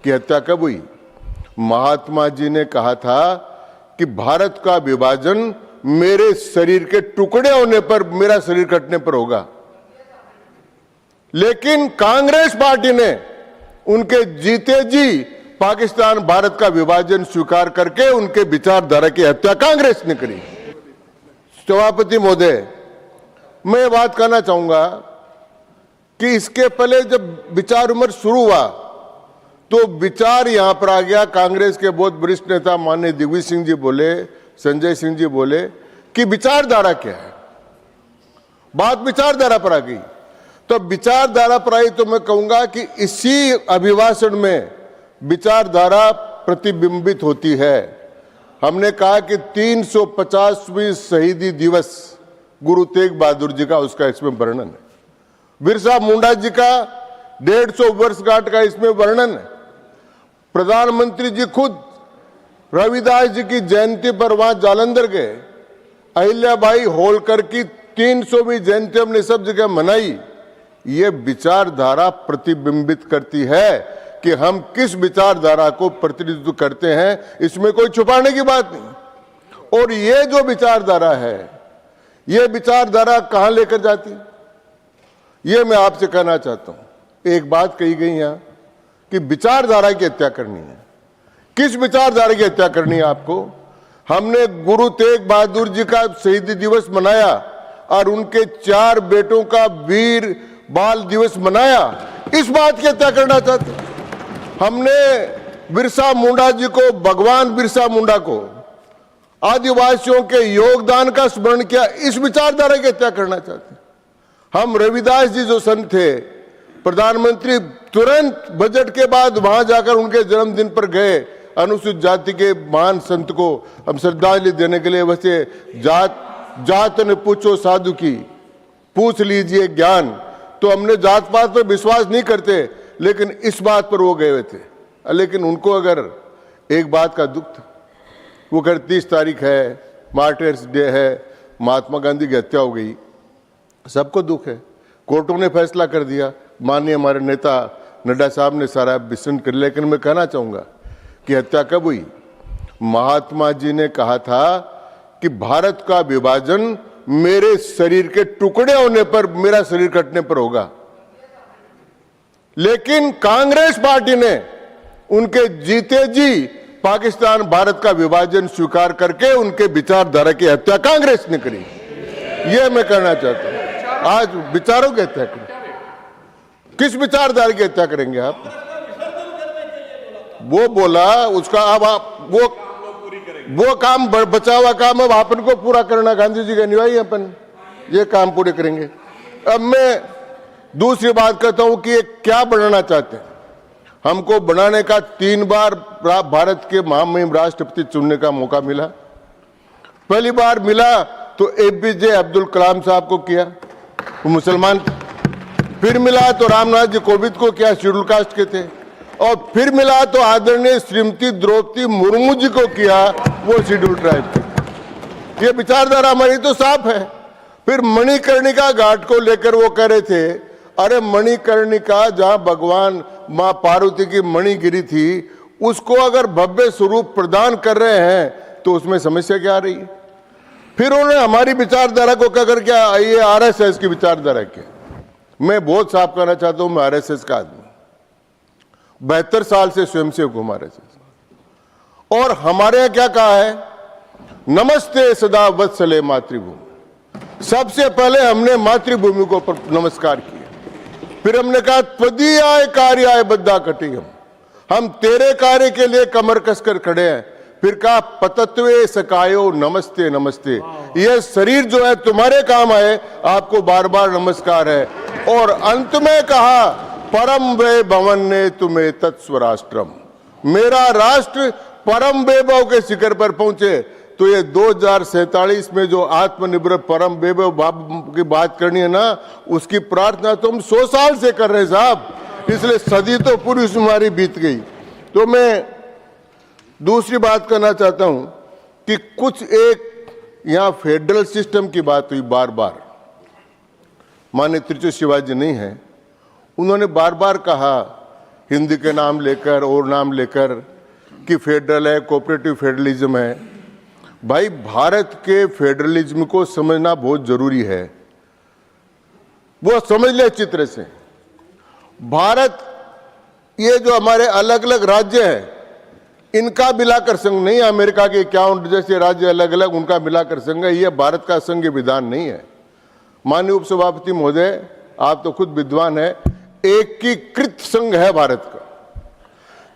की हत्या कब हुई? महात्मा जी ने कहा था कि भारत का विभाजन मेरे शरीर के टुकड़े होने पर, मेरा शरीर कटने पर होगा। लेकिन कांग्रेस पार्टी ने उनके जीते जी पाकिस्तान भारत का विभाजन स्वीकार करके उनके विचारधारा की हत्या कांग्रेस ने करी। सभापति महोदय, मैं बात करना चाहूंगा कि इसके पहले जब विचार विमर्श शुरू हुआ तो विचार यहां पर आ गया। कांग्रेस के बहुत वरिष्ठ नेता माननीय दिग्विजय सिंह जी बोले, संजय सिंह जी बोले कि विचारधारा क्या है। बात विचारधारा पर आ गई। तो विचारधारा पर आई तो मैं कहूंगा कि इसी अभिभाषण में विचारधारा प्रतिबिंबित होती है। हमने कहा कि 350वीं शहीदी दिवस गुरु तेग बहादुर जी का, उसका इसमें वर्णन है। बिरसा मुंडा जी का 150 वर्षगांठ का इसमें वर्णन है। प्रधानमंत्री जी खुद रविदास जी की जयंती पर वहां जालंधर गए। अहिल्याबाई होलकर की 300वीं जयंती हमने सब जगह मनाई। ये विचारधारा प्रतिबिंबित करती है कि हम किस विचारधारा को प्रतिनिधित्व करते हैं। इसमें कोई छुपाने की बात नहीं। और ये जो विचारधारा है, ये विचारधारा कहां लेकर जाती है, ये मैं आपसे कहना चाहता हूं। एक बात कही गई यहां कि विचारधारा की हत्या करनी है। किस विचारधारा की हत्या करनी है आपको? हमने गुरु तेग बहादुर जी का शहीदी दिवस मनाया और उनके 4 बेटों का वीर बाल दिवस मनाया। इस बात की हत्या करना चाहते हैं। हमने बिरसा मुंडा जी को, भगवान बिरसा मुंडा को, आदिवासियों के योगदान का स्मरण किया। इस विचारधारा की हत्या करना चाहते हैं। हम रविदास जी जो संत थे, प्रधानमंत्री तुरंत बजट के बाद वहां जाकर उनके जन्मदिन पर गए। अनुसूचित जाति के महान संत को हम श्रद्धांजलि देने के लिए, वैसे जात ने पूछो साधु की, पूछ लीजिए ज्ञान। तो हमने जात पात पर विश्वास नहीं करते, लेकिन इस बात पर वो गए हुए थे। लेकिन उनको अगर एक बात का दुख था, वो अगर 30 तारीख है, मार्टर्स डे है, महात्मा गांधी की हत्या हो गई, सबको दुख है। कोर्टों ने फैसला कर दिया, माननीय हमारे नेता नड्डा साहब ने सारा विस्तृत कर। लेकिन मैं कहना चाहूंगा कि हत्या कब हुई? महात्मा जी ने कहा था कि भारत का विभाजन मेरे शरीर के टुकड़े होने पर, मेरा शरीर कटने पर होगा। लेकिन कांग्रेस पार्टी ने उनके जीते जी पाकिस्तान भारत का विभाजन स्वीकार करके उनके विचारधारा की हत्या कांग्रेस ने करी। यह मैं कहना चाहता हूं। आज विचारों की हत्या करें, किस विचारधारा की हत्या करेंगे आप? वो बोला उसका, अब आप वो काम बचा हुआ काम अब अपन को पूरा करना। गांधी जी के अनुयायी अपन ये काम पूरे करेंगे। अब मैं दूसरी बात कहता हूं कि ये क्या बनाना चाहते हैं। हमको बनाने का 3 बार भारत के महामहिम राष्ट्रपति चुनने का मौका मिला। पहली बार मिला तो एपीजे अब्दुल कलाम साहब को किया, वो मुसलमान थे। फिर मिला तो रामनाथ जी कोविंद को किया, शेड्यूल कास्ट के थे। और फिर मिला तो आदरणीय श्रीमती द्रौपदी मुर्मू जी को किया, वो शेड्यूल ट्राइब थे। ये विचारधारा हमारी तो साफ है। फिर मणिकर्णिका घाट को लेकर वो कह रहे थे, अरे मणिकर्णिका जहां भगवान मां पार्वती की मणि गिरी थी, उसको अगर भव्य स्वरूप प्रदान कर रहे हैं तो उसमें समस्या क्या आ रही है? फिर उन्होंने हमारी विचारधारा को कहकर क्या, ये आरएसएस की विचारधारा क्या? मैं बहुत साफ कहना चाहता हूं, मैं आरएसएस का आदमी 72 साल से स्वयंसेवक हूं आरएसएस। और हमारे यहां क्या कहा है? नमस्ते सदा वत्सले मातृभूमि। सबसे पहले हमने मातृभूमि को नमस्कार किया। फिर हमने कहा त्वदीयाय कार्याय बद्धा कटियम, हम तेरे कार्य के लिए कमर कसकर खड़े हैं। फिर कहा पतत्वे सकायो नमस्ते नमस्ते, यह शरीर जो है तुम्हारे काम आए, आपको बार बार नमस्कार है। और अंत में कहा परम वे भवन ने तुम्हें तत्स्वराष्ट्रम, मेरा राष्ट्र परम वैभव के शिखर पर पहुंचे। तो ये 2047 में जो आत्मनिर्भर परम वैभव की बात करनी है ना, उसकी प्रार्थना तो हम 100 साल से कर रहे हैं साहब। इसलिए सदी तो पूरी हमारी बीत गई। तो मैं दूसरी बात करना चाहता हूं कि कुछ एक यहां फेडरल सिस्टम की बात हुई बार बार। माननीय त्रिचू शिवाजी नहीं है, उन्होंने बार बार कहा हिंदी के नाम लेकर और नाम लेकर कि फेडरल है, कोऑपरेटिव फेडरलिज्म है। भाई, भारत के फेडरलिज्म को समझना बहुत जरूरी है। वो समझ ले अच्छी तरह से। भारत, ये जो हमारे अलग अलग राज्य हैं, इनका मिलाकर संघ नहीं है। अमेरिका के 51 जैसे राज्य अलग अलग, उनका मिलाकर संघ है। ये भारत का संघीय विधान नहीं है। माननीय उपसभापति महोदय, आप तो खुद विद्वान है, एकीकृत संघ है भारत का।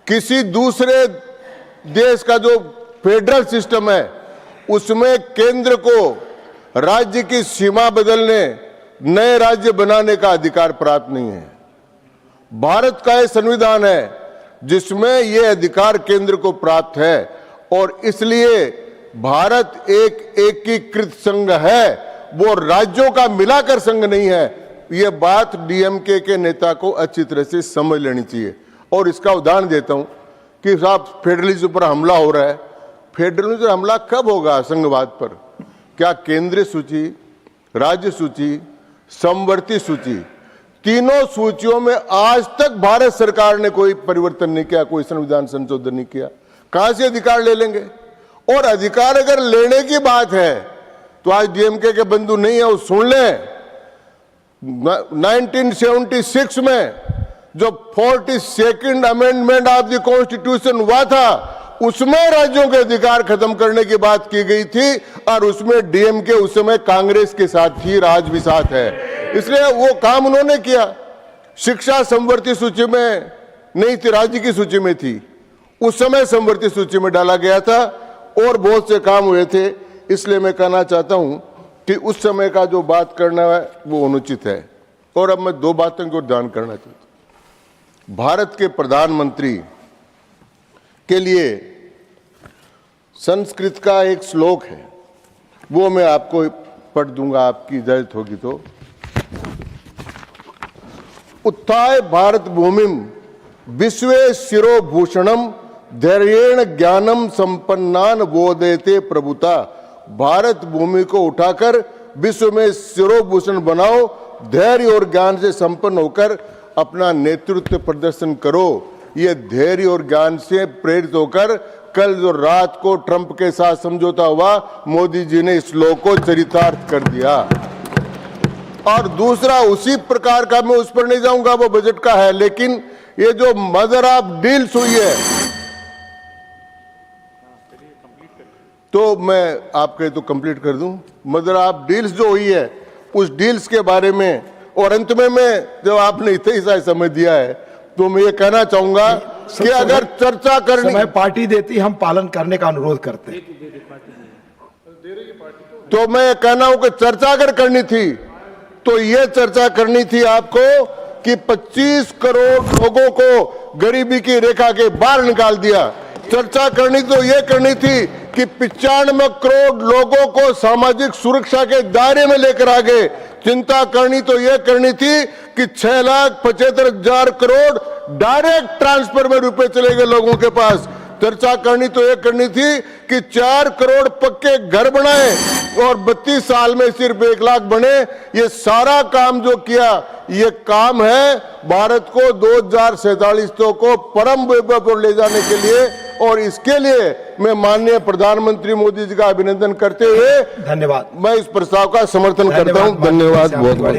किसी दूसरे देश का जो फेडरल सिस्टम है, उसमें केंद्र को राज्य की सीमा बदलने, नए राज्य बनाने का अधिकार प्राप्त नहीं है। भारत का यह संविधान है जिसमें यह अधिकार केंद्र को प्राप्त है, और इसलिए भारत एक एकीकृत संघ है, वो राज्यों का मिलाकर संघ नहीं है। यह बात डीएमके के नेता को अच्छी तरह से समझ लेनी चाहिए। और इसका उदाहरण देता हूं कि साहब, फेडरलिज्म पर हमला हो रहा है। फेडरलिज्म पर हमला कब होगा? संघवाद पर। क्या केंद्रीय सूची, राज्य सूची, समवर्ती सूची, तीनों सूचियों में आज तक भारत सरकार ने कोई परिवर्तन नहीं किया, कोई संविधान संशोधन नहीं किया। कहां से अधिकार ले लेंगे? और अधिकार अगर लेने की बात है तो आज डीएमके के बंधु नहीं है, वो सुन लें। 1976 में जो 42nd amendment of the constitution हुआ था, उसमें राज्यों के अधिकार खत्म करने की बात की गई थी, और उसमें डीएमके उस समय कांग्रेस के साथ थी, आज भी साथ है। इसलिए वो काम उन्होंने किया। शिक्षा समवर्ती सूची में नहीं थी, राज्य की सूची में थी। उस समय समवर्ती सूची में डाला गया था, और बहुत से काम हुए थे। इसलिए मैं कहना चाहता हूं कि उस समय का जो बात करना है वो अनुचित है। और अब मैं दो बातों को ध्यान करना चाहता हूं। भारत के प्रधानमंत्री के लिए संस्कृत का एक श्लोक है, वो मैं आपको पढ़ दूंगा, आपकी इजाजत होगी तो। उत्थाय भारत भूमिम विश्वे शिरोभूषणम धैर्येण ज्ञानम संपन्नान बोधयते प्रभुता। भारत भूमि को उठाकर विश्व में शिरोभूषण बनाओ, धैर्य और ज्ञान से संपन्न होकर अपना नेतृत्व प्रदर्शन करो। ये धैर्य और ज्ञान से प्रेरित होकर कल जो रात को ट्रंप के साथ समझौता हुआ, मोदी जी ने इस श्लोक को चरितार्थ कर दिया। और दूसरा, उसी प्रकार का, मैं उस पर नहीं जाऊंगा, वो बजट का है, लेकिन ये जो मदर ऑफ डील्स हुई है, तो मैं आपके तो कंप्लीट कर दूं। मदर ऑफ डील्स जो हुई है, उस डील्स के बारे में, और अंत में मैं, जब आपने इतना ही सा समय दिया है, तो मैं ये कहना चाहूंगा कि अगर चर्चा करनी, समय पार्टी देती, हम पालन करने का अनुरोध करते हैं। तो मैं कहना हूं कि चर्चा अगर करनी थी तो ये चर्चा करनी थी आपको कि 25 करोड़ लोगों को गरीबी की रेखा के बाहर निकाल दिया। चर्चा करनी तो ये करनी थी कि 95 करोड़ लोगों को सामाजिक सुरक्षा के दायरे में लेकर आ गए। चिंता करनी तो यह करनी थी कि 6,75,000 करोड़ डायरेक्ट ट्रांसफर में रुपए चले गए लोगों के पास। चर्चा करनी तो यह करनी थी कि 4 करोड़ पक्के घर बनाए और 32 साल में सिर्फ 1 लाख बने। ये सारा काम जो किया, ये काम है भारत को 2047 को परम वैभव पर ले जाने के लिए। और इसके लिए मैं माननीय प्रधानमंत्री मोदी जी का अभिनंदन करते हुए धन्यवाद, मैं इस प्रस्ताव का समर्थन करता हूं। धन्यवाद बहुत बहुत।